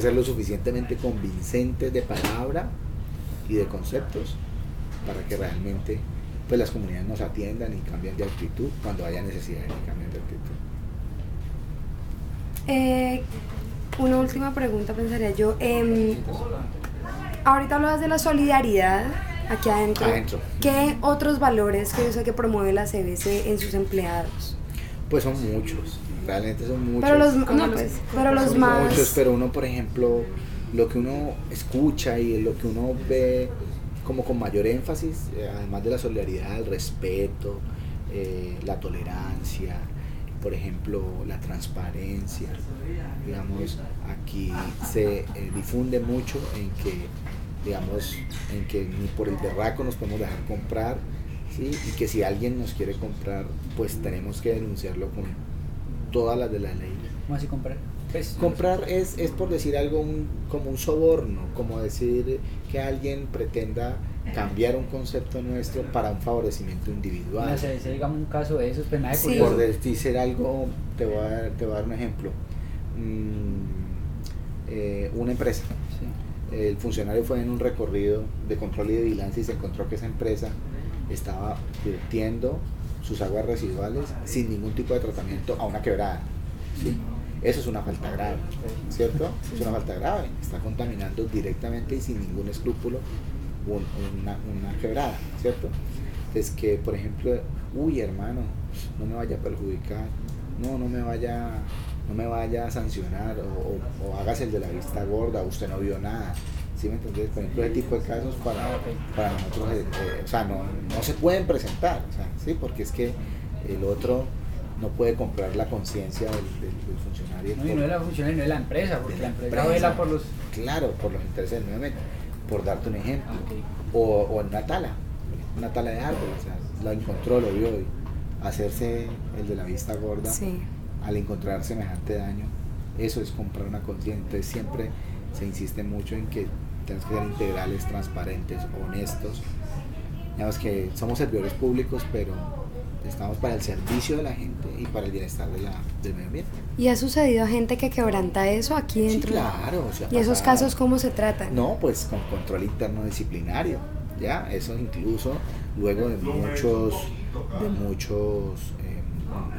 ser lo suficientemente convincentes de palabra y de conceptos para que realmente pues las comunidades nos atiendan y cambien de actitud cuando haya necesidad de que cambien de actitud. Una última pregunta pensaría yo. Ahorita hablabas de la solidaridad aquí adentro. ¿Qué otros valores que yo sé que promueve la CBC en sus empleados? Pues son muchos, realmente son muchos. Pero los más... Muchos, pero uno, por ejemplo, lo que uno escucha y lo que uno ve como con mayor énfasis, además de la solidaridad, el respeto, la tolerancia, por ejemplo, la transparencia. Digamos, aquí se difunde mucho en que ni por el berraco nos podemos dejar comprar, ¿sí? Y que si alguien nos quiere comprar, pues tenemos que denunciarlo con todas las de la ley. ¿Cómo así comprar? Pues, comprar es por decir algo como un soborno, como decir que alguien pretenda cambiar un concepto nuestro para un favorecimiento individual. No sé, digamos un caso de esos, pues nada de Sí. curioso. Por decir algo, te voy a dar un ejemplo. Una empresa. Sí. El funcionario fue en un recorrido de control y de vigilancia y se encontró que esa empresa estaba vertiendo sus aguas residuales sin ningún tipo de tratamiento a una quebrada, ¿sí? Eso es una falta grave, ¿cierto? Es una falta grave, está contaminando directamente y sin ningún escrúpulo una quebrada, ¿cierto? Es que, por ejemplo, uy, hermano, no me vaya a perjudicar, no me vaya a sancionar, o hágase el de la vista gorda, usted no vio nada, ¿sí me entiendes? Por ejemplo, ese tipo de casos para nosotros, o sea, no se pueden presentar, o sea, ¿sí? Porque es que el otro no puede comprar la conciencia del funcionario. No, y no de la funcionaria, no de la empresa, porque la empresa vela por los... Claro, por los intereses del medio ambiente, por darte un ejemplo. Okay. O en una tala de árboles, o sea, lo encontró, lo vio, y hacerse el de la vista gorda, Sí. al encontrar semejante daño, eso es comprar una conciencia. Entonces siempre se insiste mucho en que tenemos que ser integrales, transparentes, honestos. Digamos que somos servidores públicos, pero estamos para el servicio de la gente y para el bienestar del medio ambiente. ¿Y ha sucedido gente que quebranta eso aquí dentro? Sí, claro. ¿Y esos casos cómo se tratan? No, pues con control interno disciplinario, ¿ya? Eso incluso luego de muchos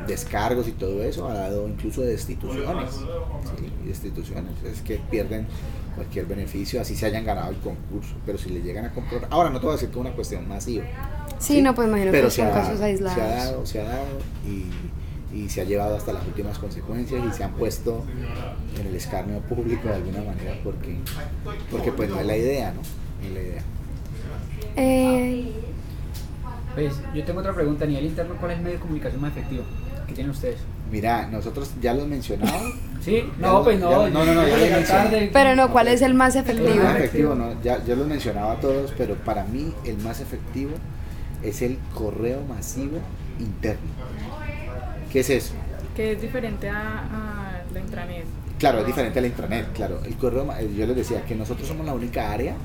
descargos y todo eso ha dado incluso destituciones, ¿sí? Destituciones, es que pierden cualquier beneficio, así se hayan ganado el concurso, pero si le llegan a comprar, ahora no te voy a decir que es una cuestión masiva, Sí, no, pues imagino pero que son casos aislados. se ha dado y se ha llevado hasta las últimas consecuencias y se han puesto en el escarnio público de alguna manera porque pues no es la idea, ¿no? No es la idea. Pues yo tengo otra pregunta, a nivel interno, ¿cuál es el medio de comunicación más efectivo que tienen ustedes? Mira, nosotros ya lo hemos mencionado. Sí, no, pues no. No, ya lo he mencionado. Pero no, ¿cuál es el más efectivo? El más efectivo, no, ya lo mencionaba a todos, pero para mí el más efectivo es el correo masivo interno. ¿Qué es eso? Que es diferente a la intranet. Claro, es diferente a la intranet, claro. El correo, yo les decía que nosotros somos la única área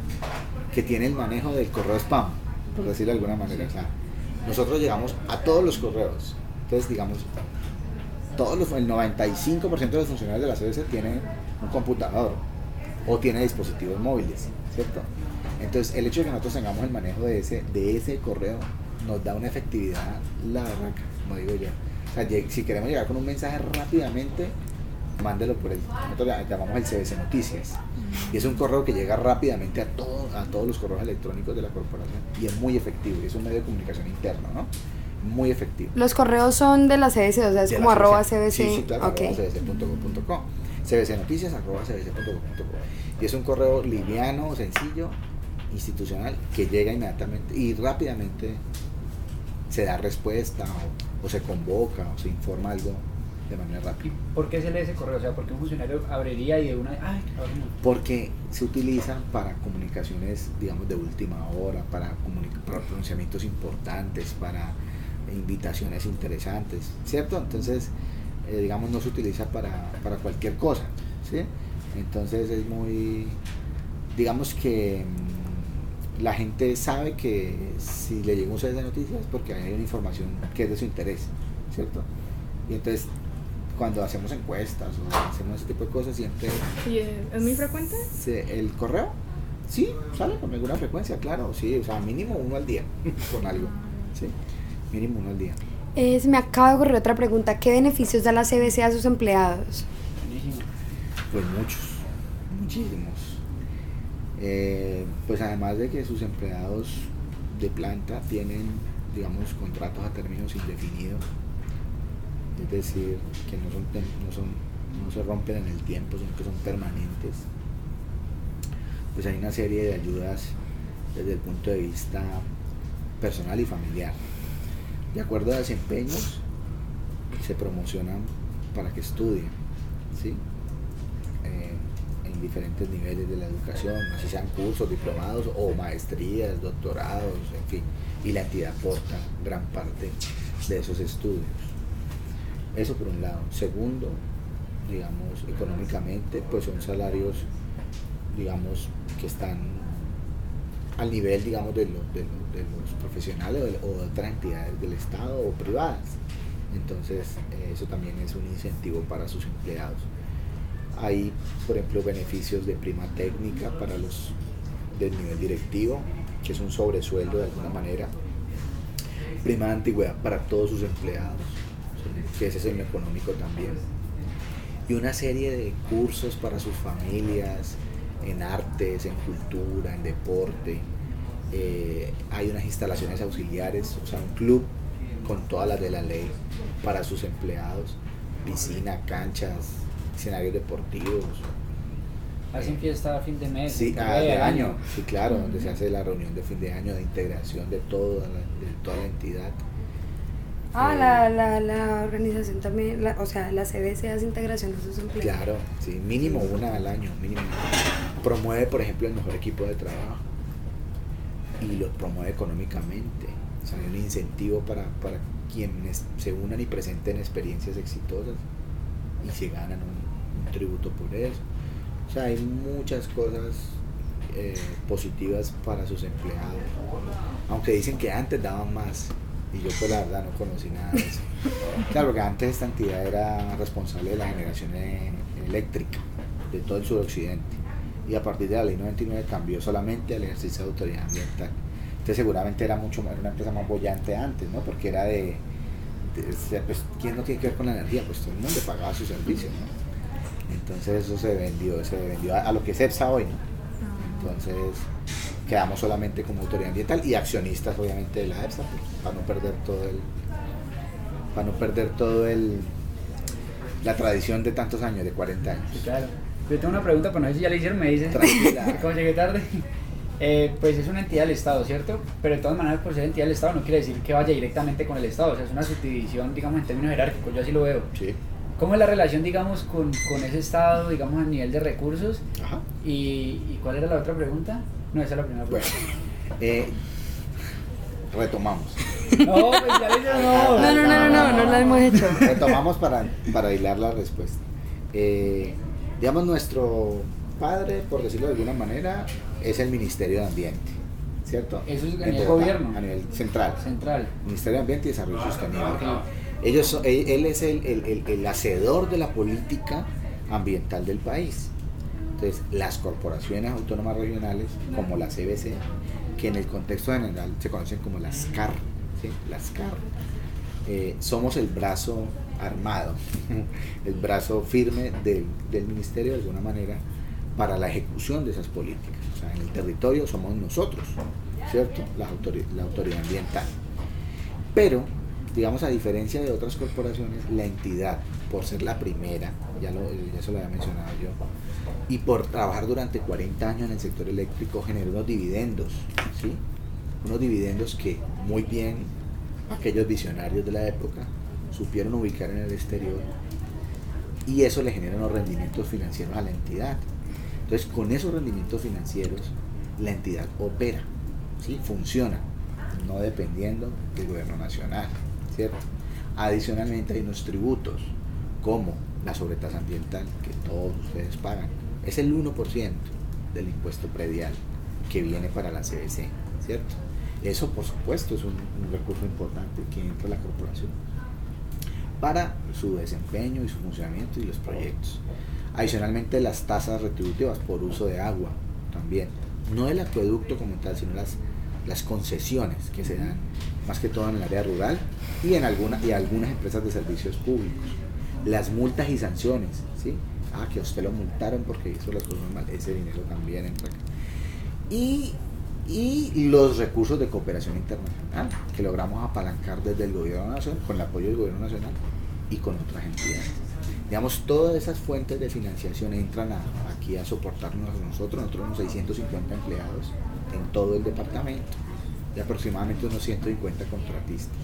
que tiene el manejo del correo spam, por decirlo de alguna manera. O sea, nosotros llegamos a todos los correos. Entonces, digamos, el 95% de los funcionarios de la CBC tienen un computador o tiene dispositivos móviles, ¿cierto? Entonces, el hecho de que nosotros tengamos el manejo de ese correo nos da una efectividad la barraca, como digo yo. O sea, si queremos llegar con un mensaje rápidamente, mándelo por nosotros llamamos el CBC Noticias. Y es un correo que llega rápidamente a todos los correos electrónicos de la corporación y es muy efectivo, y es un medio de comunicación interno, ¿no? Muy efectivo. Los correos son de la CBC, o sea, es como @CBC. Sí, claro, Okay. @cbc.gov.co. cbcnoticias@cbc.gov.co. Y es un correo liviano, sencillo, institucional, que llega inmediatamente y rápidamente se da respuesta o se convoca o se informa algo de manera rápida. ¿Y por qué se lee ese correo? O sea, ¿por qué un funcionario abriría y de una... Ay, cabrón. Porque se utiliza para comunicaciones, digamos, de última hora, para pronunciamientos importantes, para invitaciones interesantes, ¿cierto? Entonces, digamos, no se utiliza para cualquier cosa, ¿sí? Entonces es muy, digamos que la gente sabe que si le llega un CBC Noticias es porque hay una información que es de su interés, ¿cierto? Y entonces cuando hacemos encuestas o hacemos ese tipo de cosas siempre... ¿Y es muy frecuente? ¿El correo? Sí, sale con alguna frecuencia, claro, sí, o sea, mínimo 1 al día, con algo, sí, mínimo 1 al día. Se me acaba de ocurrir otra pregunta, ¿qué beneficios da la CBC a sus empleados? Pues muchos, muchísimos. Pues además de que sus empleados de planta tienen, digamos, contratos a términos indefinidos, es decir, que no se rompen en el tiempo, sino que son permanentes. Pues hay una serie de ayudas desde el punto de vista personal y familiar. De acuerdo a desempeños, se promocionan para que estudien, ¿sí? En diferentes niveles de la educación, así sean cursos, diplomados o maestrías, doctorados, en fin, y la entidad aporta gran parte de esos estudios. Eso por un lado. Segundo, digamos, económicamente, pues son salarios, digamos, que están al nivel, digamos, de los profesionales o de otras entidades del Estado o privadas. Entonces, eso también es un incentivo para sus empleados. Hay, por ejemplo, beneficios de prima técnica para los del nivel directivo, que es un sobresueldo de alguna manera. Prima de antigüedad para todos sus empleados, ¿sí? Que ese es el económico también. Y una serie de cursos para sus familias, en artes, en cultura, en deporte. Hay unas instalaciones auxiliares, o sea, un club con todas las de la ley para sus empleados, piscina, canchas, escenarios deportivos. ¿Hacen fiesta a fin de mes? Sí, de año, sí, claro, donde se hace la reunión de fin de año de integración de toda la entidad. La organización también, o sea, la CBC hace integración de sus empleados. Claro, sí, mínimo 1 al año, mínimo. Promueve, por ejemplo, el mejor equipo de trabajo y los promueve económicamente. O sea, hay un incentivo para quienes se unan y presenten experiencias exitosas y se ganan un tributo por eso. O sea, hay muchas cosas positivas para sus empleados, aunque dicen que antes daban más. Y yo pues la verdad no conocí nada de eso. Claro, porque antes esta entidad era responsable de la generación eléctrica de todo el suroccidente. Y a partir de la ley 99 cambió solamente al ejercicio de autoridad ambiental. Entonces seguramente era una empresa más bollante antes, ¿no? Porque era pues, ¿quién no tiene que ver con la energía? Pues todo el mundo pagaba sus servicios, ¿no? Entonces eso se vendió a lo que es EPSA hoy, ¿no? Entonces quedamos solamente como autoridad ambiental y accionistas obviamente de la EPSA, pues, para no perder la tradición de tantos años, de 40 años. Sí, claro. Yo tengo una pregunta, pero no sé si ya le hicieron, me dice. Tranquila. Como llegué tarde. Pues es una entidad del Estado, ¿cierto? Pero de todas maneras, por ser entidad del Estado no quiere decir que vaya directamente con el Estado, o sea, es una subdivisión, digamos, en términos jerárquicos, yo así lo veo. Sí. ¿Cómo es la relación, digamos, con ese Estado, digamos, a nivel de recursos? Ajá. ¿Y cuál era la otra pregunta? No, esa es la primera pregunta. Bueno, retomamos. No, pues ya le No la hemos hecho. Retomamos para hilar la respuesta. Digamos, nuestro padre, por decirlo de alguna manera, es el Ministerio de Ambiente, ¿cierto? Eso es a En nivel Bogotá, gobierno. A nivel central. Central. Ministerio de Ambiente y Desarrollo Sostenible. Okay. Él es el hacedor de la política ambiental del país. Entonces, las corporaciones autónomas regionales, como la CBC, que en el contexto general se conocen como las CAR, ¿sí? Las CAR, somos el brazo armado, el brazo firme del ministerio de alguna manera para la ejecución de esas políticas. O sea, en el territorio somos nosotros, ¿cierto? La autoridad ambiental. Pero, digamos, a diferencia de otras corporaciones, la entidad, por ser la primera, ya se lo había mencionado yo, y por trabajar durante 40 años en el sector eléctrico, generó unos dividendos, ¿sí? Unos dividendos que muy bien aquellos visionarios de la época supieron ubicar en el exterior, y eso le genera unos rendimientos financieros a la entidad. Entonces, con esos rendimientos financieros, la entidad opera, ¿sí? Funciona, no dependiendo del gobierno nacional, ¿cierto? Adicionalmente hay unos tributos, como la sobretasa ambiental, que todos ustedes pagan. Es el 1% del impuesto predial que viene para la CBC, ¿cierto? Eso, por supuesto, es un recurso importante que entra a la corporación. para su desempeño y su funcionamiento y los proyectos. Adicionalmente, las tasas retributivas por uso de agua también, no el acueducto como tal, sino las concesiones que se dan más que todo en el área rural y en algunas empresas de servicios públicos. Las multas y sanciones, ¿sí? Que a usted lo multaron porque hizo las cosas mal, ese dinero también entra acá. Y los recursos de cooperación internacional que logramos apalancar desde el gobierno nacional, con el apoyo del gobierno nacional y con otras entidades. Digamos, todas esas fuentes de financiación entran aquí a soportarnos a nosotros somos 650 empleados en todo el departamento y aproximadamente unos 150 contratistas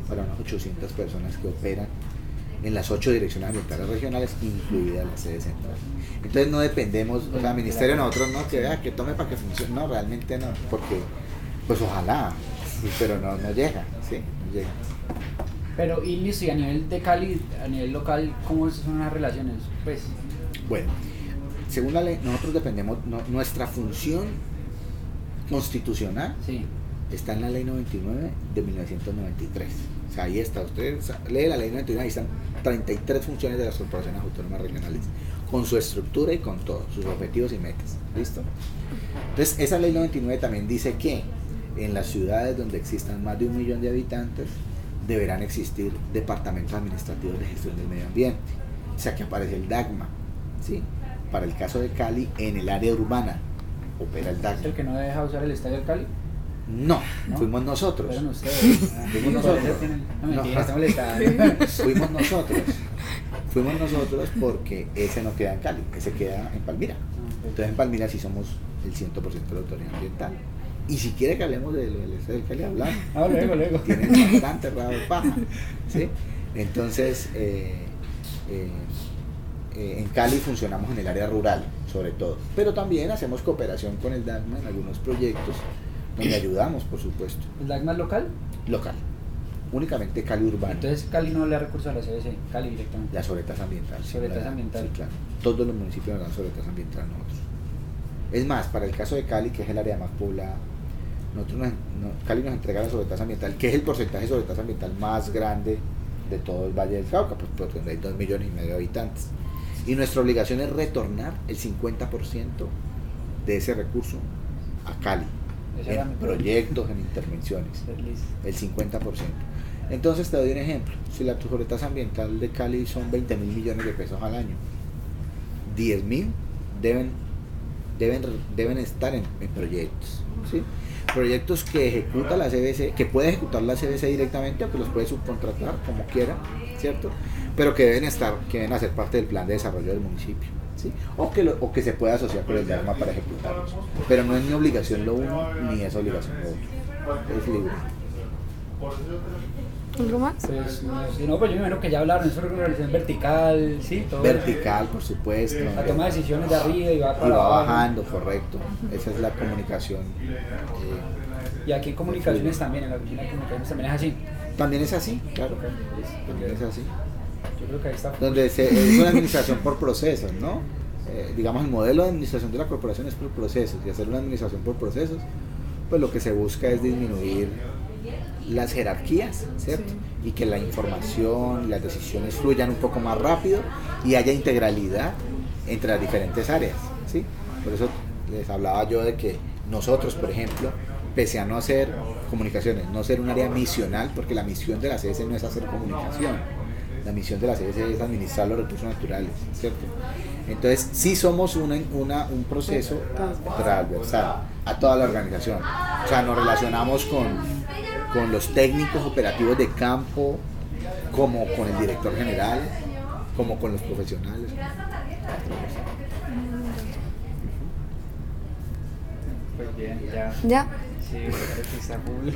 para unas 800 personas que operan en las 8 direcciones ambientales regionales, incluida la sede central. Entonces no dependemos, o sea, ministerio nosotros no, que tome para que funcione, no, realmente no, porque pues ojalá, pero no llega, ¿sí? No llega. Pero y listo, y a nivel de Cali, a nivel local, ¿cómo son las relaciones? Pues bueno, según la ley, nosotros dependemos, nuestra función constitucional sí. Está en la ley 99 de 1993. O sea, ahí está, usted lee la ley 99, ahí están 33 funciones de las corporaciones autónomas regionales, con su estructura y con todo, sus objetivos y metas. ¿Listo? Entonces, esa ley 99 también dice que en las ciudades donde existan más de 1 millón de habitantes, deberán existir departamentos administrativos de gestión del medio ambiente. O sea, que aparece el DAGMA, ¿sí? Para el caso de Cali, en el área urbana, opera el DAGMA. ¿Es el que no deja usar el estadio del Cali? No, fuimos nosotros. Fueron ustedes. Fuimos nosotros. No, mentira, estamos molestando. Fuimos nosotros porque ese no queda en Cali, ese queda en Palmira. Entonces en Palmira sí somos el 100% de la autoridad ambiental. Y si quiere que hablemos de lo del estadio del Cali, hablamos. Luego. Tienen bastante rabo de paja, ¿sí? Entonces, en Cali funcionamos en el área rural, sobre todo. Pero también hacemos cooperación con el DAGMA en algunos proyectos donde ayudamos, por supuesto. ¿El DAGMA es local? Local. Únicamente Cali urbano. Entonces Cali no le da recursos a la CBC, Cali directamente. La sobretasa ambiental. Sobretasa ambiental. Sí, claro. Todos los municipios nos dan sobretasa ambiental a nosotros. Es más, para el caso de Cali, que es el área más poblada, Cali nos entrega la sobretasa ambiental, que es el porcentaje de sobretasa ambiental más grande de todo el Valle del Cauca, pues donde hay 2,5 millones de habitantes. Y nuestra obligación es retornar el 50% de ese recurso a Cali. En proyectos, en intervenciones, el 50%. Entonces te doy un ejemplo, si la sobretasa ambiental de Cali son 20.000 millones de pesos al año, 10.000 deben estar en proyectos, ¿sí? Proyectos que ejecuta la CBC, que puede ejecutar la CBC directamente o que los puede subcontratar como quiera, ¿cierto? Pero que deben hacer parte del plan de desarrollo del municipio, ¿sí? O que se pueda asociar con el DAGMA para ejecutarlos. Pero no es ni obligación lo uno, ni es obligación lo otro. Es libre. ¿Algo más? Pues no, pues yo me imagino que ya hablaron, eso es una organización vertical, ¿sí? Todo vertical, por supuesto. La toma de decisiones de arriba y va para abajo. bajando, correcto. Esa es la comunicación. Y aquí en comunicaciones también, en la oficina de comunicaciones también es así. También es así, claro. También es así. Yo creo que ahí está. Donde es una administración por procesos, ¿no? Digamos, el modelo de administración de la corporación es por procesos, y hacer una administración por procesos, pues lo que se busca es disminuir las jerarquías, ¿cierto? Sí. Y que la información y las decisiones fluyan un poco más rápido y haya integralidad entre las diferentes áreas, ¿sí? Por eso les hablaba yo de que nosotros, por ejemplo, pese a no hacer comunicaciones, no ser un área misional, porque la misión de la CS no es hacer comunicación, la misión de la CS es administrar los recursos naturales, ¿cierto? Entonces sí somos un proceso transversal a toda la organización, o sea, nos relacionamos con los técnicos operativos de campo, como con el director general, como con los profesionales. Pues bien, ya. ¿Ya? Sí, parece que está full.